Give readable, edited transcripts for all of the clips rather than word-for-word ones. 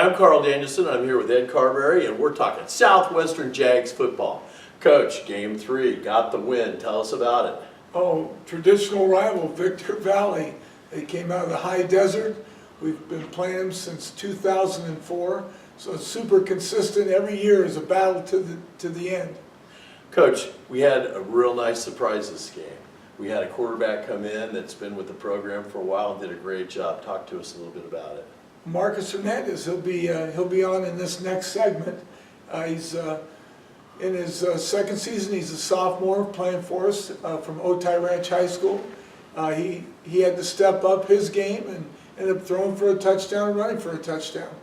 I'm Carl Danielson. I'm here with Ed Carberry, and we're talking Southwestern Jags football. Coach, Game 3, got the win. Tell us about it. Oh, traditional rival, Victor Valley. They came out of the high desert. We've been playing them since 2004, so it's super consistent. Every year is a battle to the end. Coach, we had a real nice surprise this game. We had a quarterback come in that's been with the program for a while and did a great job. Talk to us a little bit about it. Marcus Hernandez, he'll be on in this next segment. He's in his second season. He's a sophomore playing for us from Otay Ranch High School. He had to step up his game and ended up throwing for a touchdown and running for a touchdown.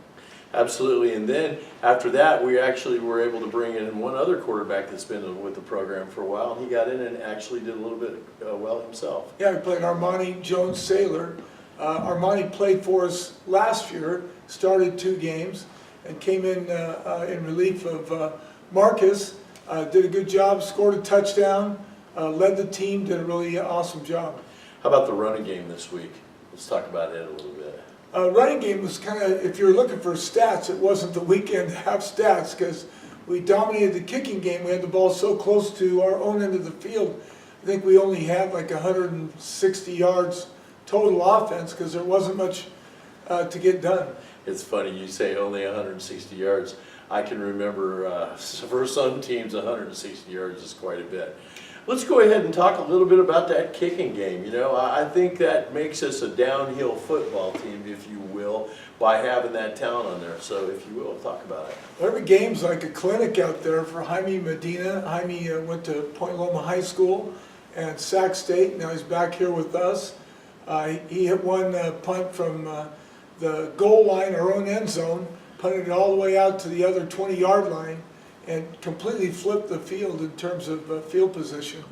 Absolutely, and then after that, we actually were able to bring in one other quarterback that's been with the program for a while, and he got in and actually did a little bit well himself. Yeah, we played Armani Jones-Saylor. Armani played for us last year, started 2 games, and came in relief of Marcus. Did a good job, scored a touchdown, led the team, did a really awesome job. How about the running game this week? Let's talk about it a little bit. Running game was kind of, if you're looking for stats, it wasn't the weekend to have stats because we dominated the kicking game. We had the ball so close to our own end of the field. I think we only had like 160 yards total offense because there wasn't much to get done. It's funny you say only 160 yards. I can remember for some teams 160 yards is quite a bit. Let's go ahead and talk a little bit about that kicking game. You know, I think that makes us a downhill football team, if you will, by having that talent on there. So if you will, talk about it. Every game's like a clinic out there for Jaime Medina. Jaime went to Point Loma High School and Sac State. Now he's back here with us. He hit one punt from the goal line, our own end zone, punted it all the way out to the other 20-yard line, and completely flipped the field in terms of field position.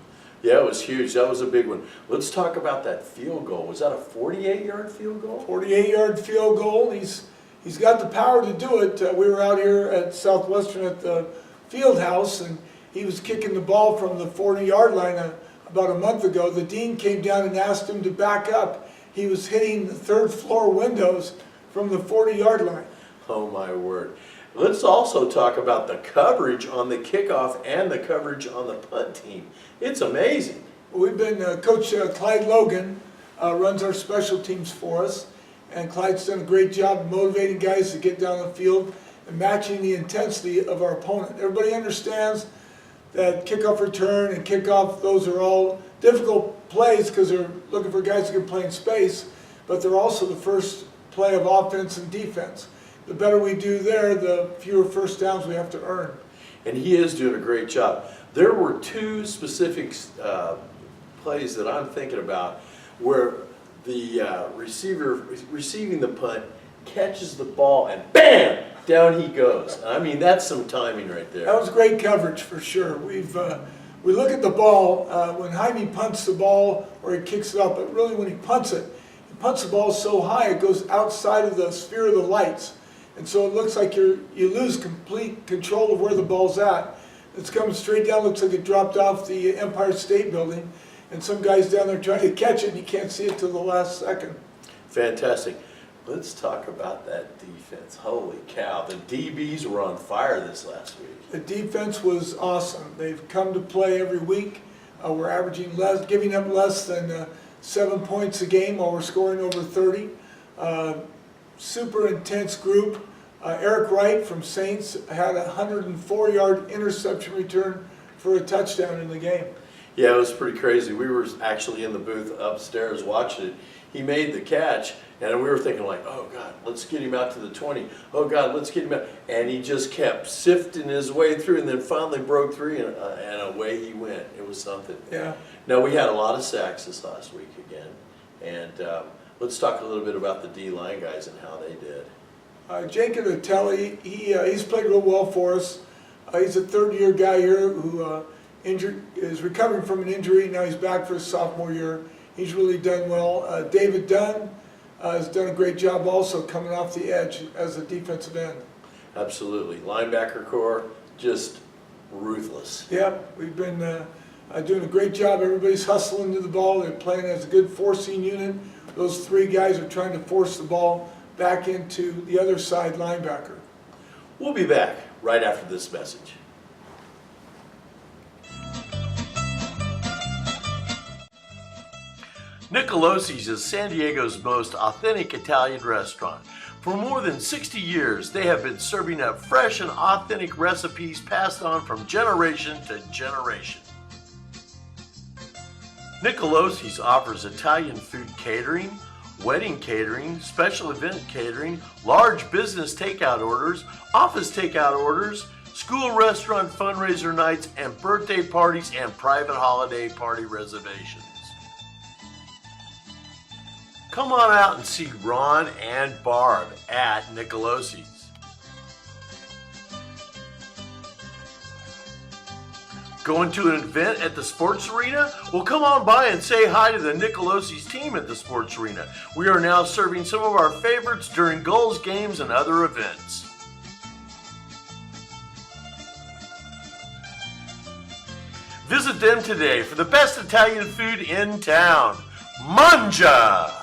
Yeah, it was huge. That was a big one. Let's talk about that field goal. Was that a 48-yard field goal? 48-yard field goal. He's got the power to do it. We were out here at Southwestern at the field house, and he was kicking the ball from the 40-yard line about a month ago. The dean came down and asked him to back up. He was hitting the 3rd floor windows from the 40-yard line. Oh my word. Let's also talk about the coverage on the kickoff and the coverage on the punt team. It's amazing. We've been, Coach Clyde Logan runs our special teams for us, and Clyde's done a great job motivating guys to get down the field and matching the intensity of our opponent. Everybody understands that kickoff return and kickoff, those are all difficult plays because they're looking for guys who can play in space, but they're also the first play of offense and defense. The better we do there, the fewer first downs we have to earn. And he is doing a great job. There were 2 specific plays that I'm thinking about where the receiver receiving the punt catches the ball and BAM! Down he goes. I mean, that's some timing right there. That was great coverage for sure. We look at the ball, when Jaime punts the ball or he kicks it up, but really when he punts the ball so high it goes outside of the sphere of the lights. And so it looks like you lose complete control of where the ball's at. It's coming straight down, looks like it dropped off the Empire State Building, and some guy's down there trying to catch it and you can't see it till the last second. Fantastic. Let's talk about that defense. Holy cow, the DBs were on fire this last week. The defense was awesome. They've come to play every week. We're averaging giving up less than 7 points a game while we're scoring over 30. Super intense group. Eric Wright from Saints had a 104-yard interception return for a touchdown in the game. Yeah, it was pretty crazy. We were actually in the booth upstairs watching it. He made the catch, and we were thinking like, oh God, let's get him out to the 20. Oh God, let's get him out. And he just kept sifting his way through, and then finally broke through, and away he went. It was something. Yeah. Now, we had a lot of sacks this last week again, and let's talk a little bit about the D-line guys and how they did. Jacob Otelli, he's played real well for us. He's a 3rd-year guy here who is recovering from an injury. Now he's back for his sophomore year. He's really done well. David Dunn has done a great job also coming off the edge as a defensive end. Absolutely. Linebacker core, just ruthless. Yep, we've been doing a great job. Everybody's hustling to the ball. They're playing as a good forcing unit. Those 3 guys are trying to force the ball back into the other side linebacker. We'll be back right after this message. Nicolosi's is San Diego's most authentic Italian restaurant. For more than 60 years, they have been serving up fresh and authentic recipes passed on from generation to generation. Nicolosi's offers Italian food catering, wedding catering, special event catering, large business takeout orders, office takeout orders, school restaurant fundraiser nights, and birthday parties and private holiday party reservations. Come on out and see Ron and Barb at Nicolosi's. Going to an event at the sports arena? Well, come on by and say hi to the Nicolosi's team at the sports arena. We are now serving some of our favorites during Gulls games and other events. Visit them today for the best Italian food in town. Mangia!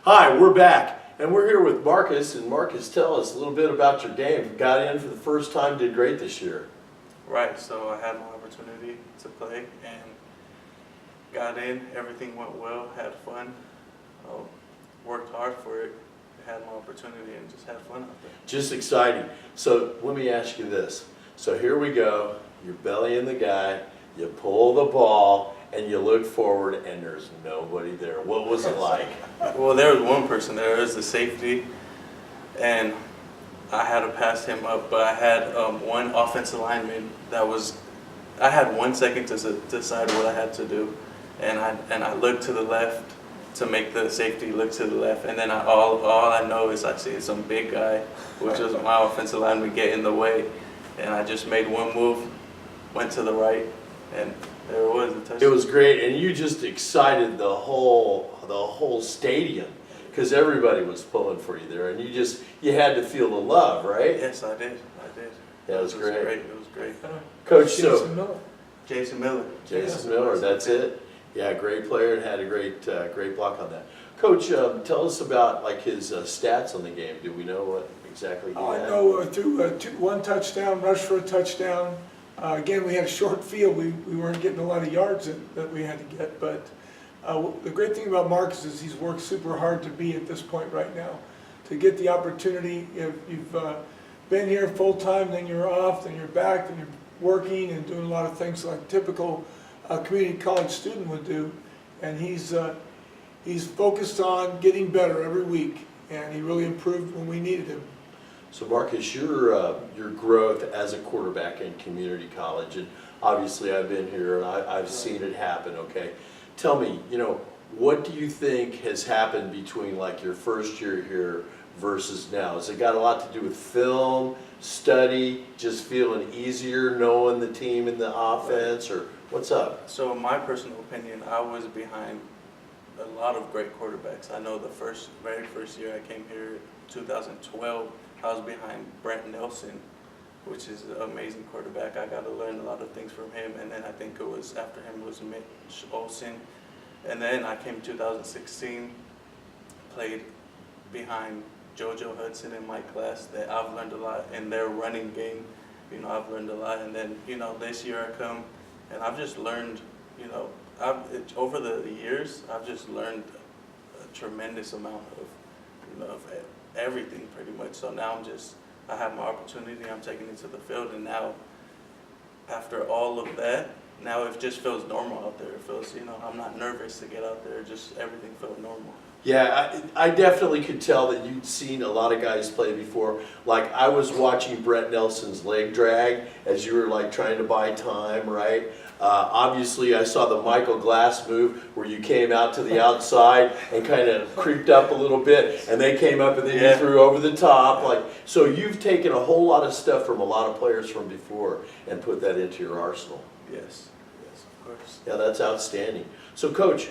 Hi, we're back, and we're here with Marcus. And Marcus, tell us a little bit about your game. Got in for the first time, did great this year. Right, so I had my opportunity to play and got in. Everything went well, had fun, worked hard for it, had my opportunity, and just had fun out there. Just exciting. So let me ask you this. So here we go. You're bellying the guy, you pull the ball, and you look forward, and there's nobody there. What was it like? Well, there was one person there. It was the safety, and I had to pass him up, but I had one offensive lineman that was, I had 1 second to decide what I had to do, and I looked to the left to make the safety look to the left, and then all I know is I see some big guy, which was my offensive lineman, get in the way, and I just made one move, went to the right, and there it was, a touchdown. It was great, and you just excited the whole stadium because everybody was pulling for you there, and you had to feel the love, right? Yes, I did. That was great. It was great. Coach, Jason Miller. Jason Miller, that's it. Yeah, great player and had a great block on that. Coach, tell us about like his stats on the game. Do we know what exactly he had? I know through one touchdown, rush for a touchdown. Again, we had a short field. We weren't getting a lot of yards that we had to get. But the great thing about Marcus is he's worked super hard to be at this point right now. To get the opportunity, if you've been here full time, then you're off, then you're back, then you're working and doing a lot of things like typical community college student would do. And he's focused on getting better every week, and he really improved when we needed him. So Marcus, your growth as a quarterback in community college, and obviously I've been here and I've seen it happen, okay? Tell me, what do you think has happened between like your first year here versus now? Has it got a lot to do with film, study, just feeling easier, knowing the team and the offense, or what's up? So in my personal opinion, I was behind a lot of great quarterbacks. I know the very first year I came here, 2012, I was behind Brent Nelson, which is an amazing quarterback. I got to learn a lot of things from him, and then I think it was after him was Mitch Olsen. And then I came 2016, played behind JoJo Hudson in my class. That I've learned a lot in their running game. I've learned a lot. And then, this year I come, and I've just learned, over the years, I've just learned a tremendous amount of everything pretty much. So now I have my opportunity, I'm taking it to the field, and now after all of that, now it just feels normal out there. It feels, I'm not nervous to get out there, just everything felt normal. Yeah, I definitely could tell that you'd seen a lot of guys play before. Like I was watching Brent Nelson's leg drag as you were like trying to buy time, right? Obviously, I saw the Michael Glass move where you came out to the outside and kind of creeped up a little bit, and they came up and then you threw over the top. Like, so you've taken a whole lot of stuff from a lot of players from before and put that into your arsenal. Yes, of course. Yeah, that's outstanding. So, Coach,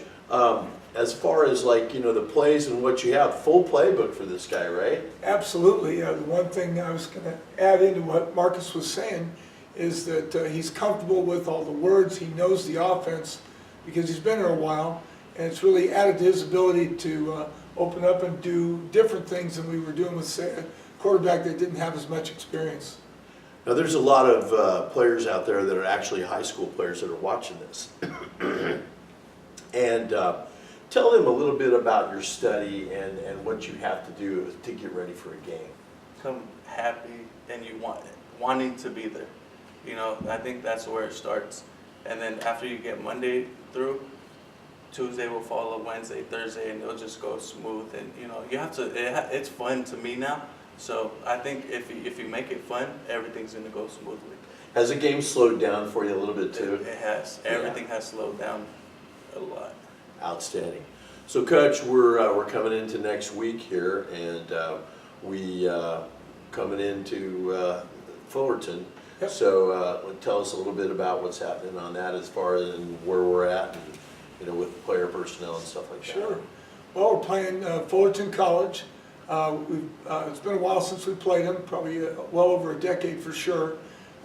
as far as like, the plays and what you have, full playbook for this guy, right? Absolutely. The one thing I was going to add into what Marcus was saying is that he's comfortable with all the words. He knows the offense because he's been there a while, and it's really added to his ability to open up and do different things than we were doing with, say, a quarterback that didn't have as much experience. Now, there's a lot of players out there that are actually high school players that are watching this. And tell them a little bit about your study and what you have to do to get ready for a game. Come happy and wanting to be there. I think that's where it starts. And then after you get Monday through, Tuesday will follow, Wednesday, Thursday, and it'll just go smooth. And you have to. It's fun to me now. So I think if you make it fun, everything's gonna go smoothly. Has the game slowed down for you a little bit too? It has. Everything has slowed down a lot. Outstanding. So, Coach, we're coming into next week here, and we coming into Fullerton. Yep. So, tell us a little bit about what's happening on that, as far as where we're at, and with the player personnel and stuff like that. Sure. Well, we're playing Fullerton College. It's been a while since we played them, probably well over a decade for sure.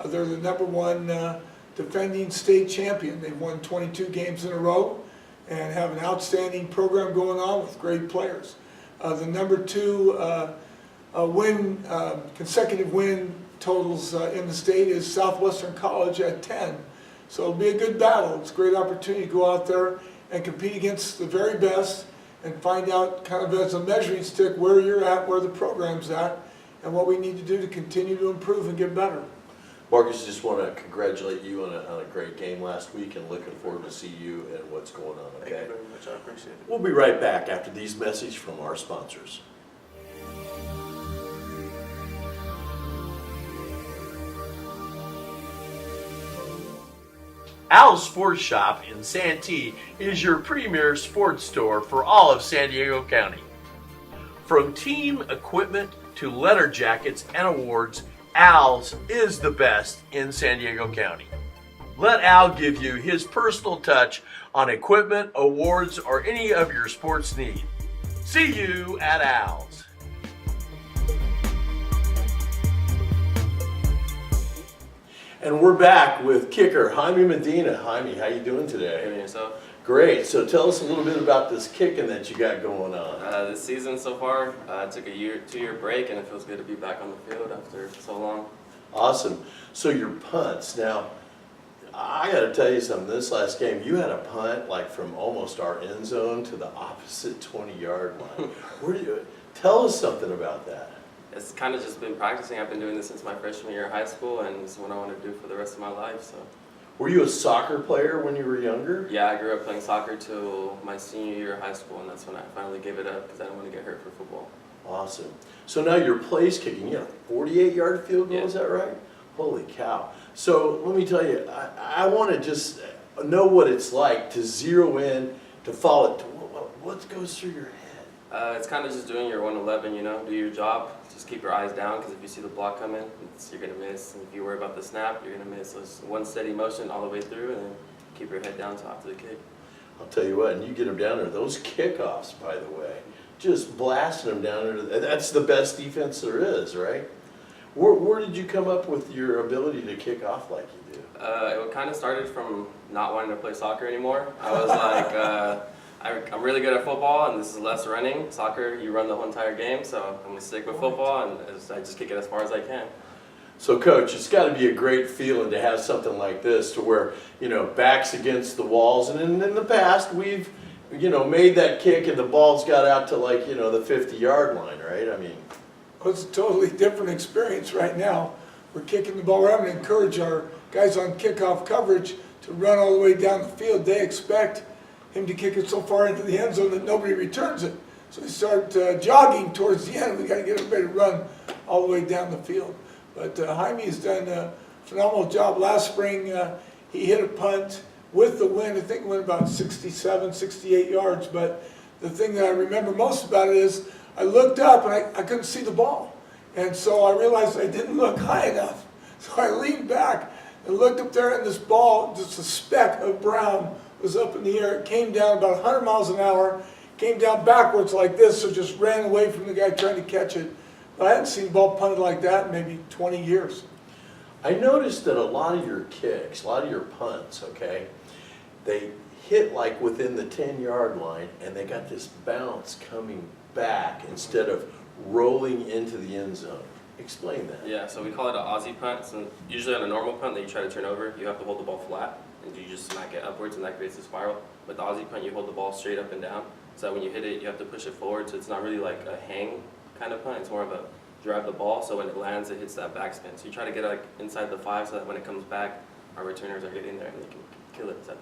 They're the #1 defending state champion. They've won 22 games in a row and have an outstanding program going on with great players. The #2 consecutive win totals in the state is Southwestern College at 10. So it'll be a good battle. It's a great opportunity to go out there and compete against the very best and find out, kind of as a measuring stick, where you're at, where the program's at, and what we need to do to continue to improve and get better. Marcus, just want to congratulate you on a great game last week, and looking forward to see you and what's going on. Okay? Thank you very much. I appreciate it. We'll be right back after these messages from our sponsors. Al's Sports Shop in Santee is your premier sports store for all of San Diego County. From team equipment to letter jackets and awards, Al's is the best in San Diego County. Let Al give you his personal touch on equipment, awards, or any of your sports needs. See you at Al's. And we're back with kicker Jaime Medina. Jaime, how you doing today? And yourself? Great. So tell us a little bit about this kicking that you got going on. This season so far, I took a 2-year break, and it feels good to be back on the field after so long. Awesome. So your punts. Now, I got to tell you something. This last game, you had a punt like from almost our end zone to the opposite 20-yard line. Tell us something about that. It's kind of just been practicing. I've been doing this since my freshman year of high school, and it's what I want to do for the rest of my life. So. Were you a soccer player when you were younger? Yeah, I grew up playing soccer till my senior year of high school, and that's when I finally gave it up because I didn't want to get hurt for football. Awesome. So now you're place kicking. You have a 48-yard field goal, Yeah. Is that right? Holy cow. So let me tell you, I want to just know what it's like to zero in, to follow it. What goes through your head? It's kind of just doing your 111, do your job. Just keep your eyes down, because if you see the block coming, you're going to miss. And if you worry about the snap, you're going to miss. So it's one steady motion all the way through, and then keep your head down to after the kick. I'll tell you what, and you get them down there. Those kickoffs, by the way, just blasting them down there. That's the best defense there is, right? Where did you come up with your ability to kick off like you do? It kind of started from not wanting to play soccer anymore. I was like, I'm really good at football, and this is less running. Soccer, you run the whole entire game, so I'm going to stick with football, and I just kick it as far as I can. So, Coach, it's got to be a great feeling to have something like this, to where, backs against the walls. And in the past, we've, made that kick, and the ball's got out to, like, the 50-yard line, right? I mean, Well, it's a totally different experience right now. We're kicking the ball. We're having to encourage our guys on kickoff coverage to run all the way down the field. They expect him to kick it so far into the end zone that nobody returns it. So they start jogging towards the end. We got to get everybody to run all the way down the field. But Jaime has done a phenomenal job. Last spring, he hit a punt with the wind. I think it went about 67, 68 yards. But the thing that I remember most about it is I looked up and I couldn't see the ball. And so I realized I didn't look high enough. So I leaned back and looked up there, and this ball, just a speck of brown, was up in the air. It came down about 100 miles an hour, came down backwards like this, so just ran away from the guy trying to catch it. But I hadn't seen a ball punted like that in maybe 20 years. I noticed that a lot of your kicks, a lot of your punts, okay, they hit like within the 10-yard line, and they got this bounce coming back instead of rolling into the end zone. Explain that. Yeah, so we call it an Aussie punt. So usually on a normal punt that you try to turn over, you have to hold the ball flat, and you just smack it upwards, and that creates a spiral. But the Aussie punt, you hold the ball straight up and down, so that when you hit it, you have to push it forward, so it's not really like a hang kind of punt. It's more of a drive the ball, so when it lands, it hits that backspin. So you try to get like inside the 5 so that when it comes back, our returners are getting there and they can kill it 7-10.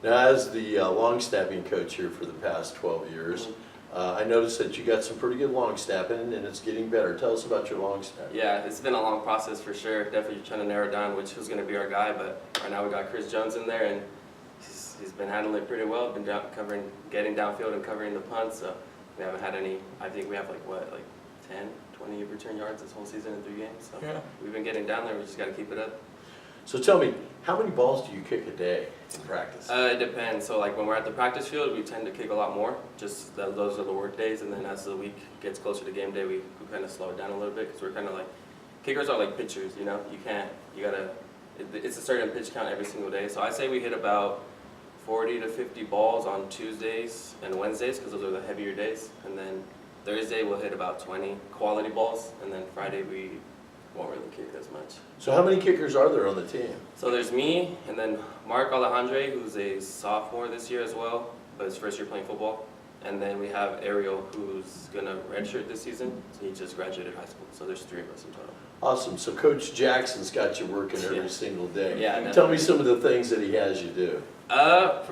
Now, as the long snapping coach here for the past 12 years, I noticed that you got some pretty good long snapping, and it's getting better. Tell us about your long snap. Yeah, it's been a long process for sure. Definitely trying to narrow down which was going to be our guy, but right now we got Chris Jones in there, and he's been handling it pretty well. Been getting downfield and covering the punts. So we haven't had any. I think we have like 10, 20 return yards this whole season in 3 games. So Yeah. we've been getting down there. We just got to keep it up. So tell me, how many balls do you kick a day in practice? It depends. So like when we're at the practice field, we tend to kick a lot more. Just those are the work days, and then as the week gets closer to game day, we kind of slow it down a little bit because we're kind of like kickers are like pitchers. You know, it's a certain pitch count every single day. So I say we hit about 40 to 50 balls on Tuesdays and Wednesdays because those are the heavier days, and then Thursday we'll hit about 20 quality balls, and then Friday we won't really kick as much. So how many kickers are there on the team? So there's me, and then Mark Alejandre, who's a sophomore this year as well, but his first year playing football. And then we have Ariel, who's gonna redshirt this season. So he just graduated high school. So there's 3 of us in total. Awesome. So Coach Jackson's got you working every Yeah. single day. Yeah, Tell me definitely. some of the things that he has you do.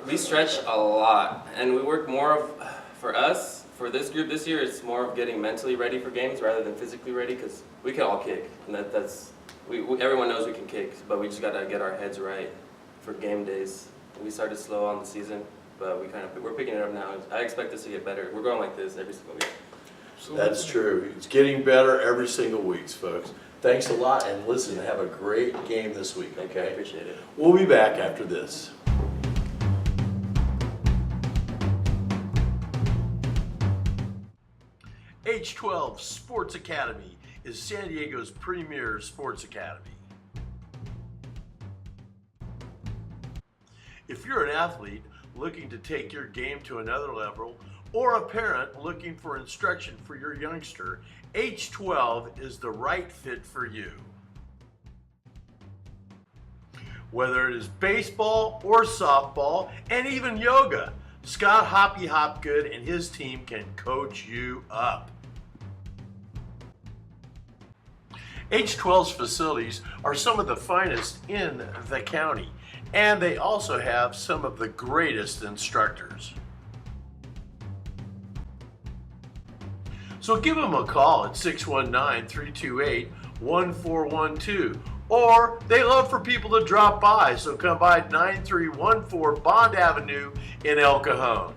We stretch a lot, and we work more of, for us, for this group this year, it's more of getting mentally ready for games rather than physically ready, because we can all kick, and everyone knows we can kick, but we just gotta get our heads right for game days. We started slow on the season, but we're picking it up now. I expect us to get better. We're going like this every single week. That's true. It's getting better every single week, folks. Thanks a lot, and listen, have a great game this week, I okay? appreciate it. We'll be back after this. H12 Sports Academy is San Diego's premier sports academy. If you're an athlete looking to take your game to another level, or a parent looking for instruction for your youngster, H12 is the right fit for you. Whether it is baseball or softball and even yoga, Scott Hoppy Hopgood and his team can coach you up. H12's facilities are some of the finest in the county, and they also have some of the greatest instructors. So give them a call at 619-328-1412, or they love for people to drop by, so come by 9314 Bond Avenue in El Cajon.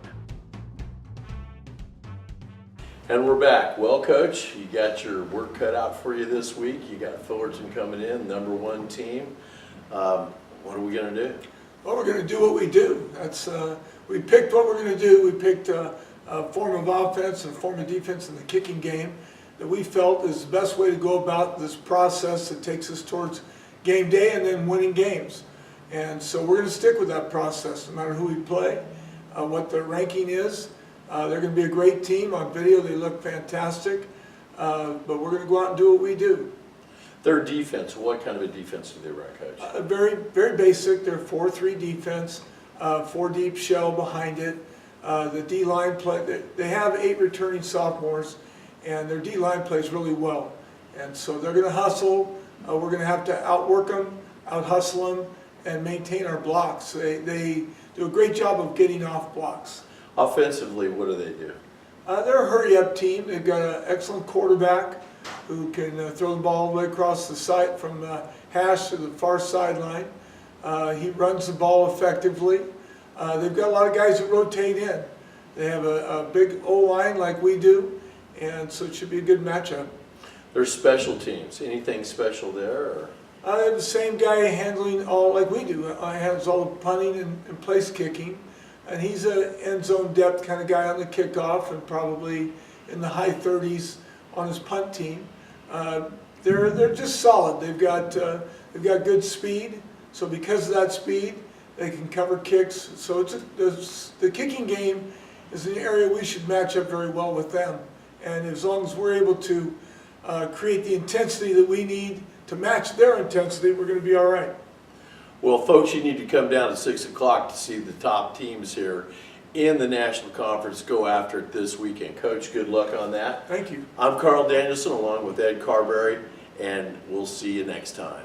And we're back. Well, Coach, you got your work cut out for you this week. You got Fullerton coming in, #1 team. What are we going to do? Well, we're going to do what we do. We picked what we're going to do. We picked a form of offense and a form of defense in the kicking game that we felt is the best way to go about this process that takes us towards game day and then winning games. And so we're going to stick with that process no matter who we play, what their ranking is. They're going to be a great team. On video they look fantastic, but we're going to go out and do what we do. Their defense, what kind of a defense do they run, Coach? Very, very basic. They're 4-3 defense, 4 deep shell behind it. The D-line play, they have 8 returning sophomores, and their D-line plays really well. And so they're going to hustle. We're going to have to outwork them, out-hustle them, and maintain our blocks. They do a great job of getting off blocks. Offensively, what do they do? They're a hurry-up team. They've got an excellent quarterback who can throw the ball all the way across the site from the hash to the far sideline. He runs the ball effectively. They've got a lot of guys that rotate in. They have a big O-line like we do, and so it should be a good matchup. Their special teams, anything special there? Or? They have the same guy handling all like we do. Handles all the punting and place kicking. And he's an end zone depth kind of guy on the kickoff and probably in the high 30s on his punt team. They're just solid. They've got good speed. So because of that speed, They can cover kicks. So the kicking game is an area we should match up very well with them. And as long as we're able to create the intensity that we need to match their intensity, we're going to be all right. Well, folks, you need to come down at 6 o'clock to see the top teams here in the National Conference go after it this weekend. Coach, good luck on that. Thank you. I'm Carl Danielson along with Ed Carberry, and we'll see you next time.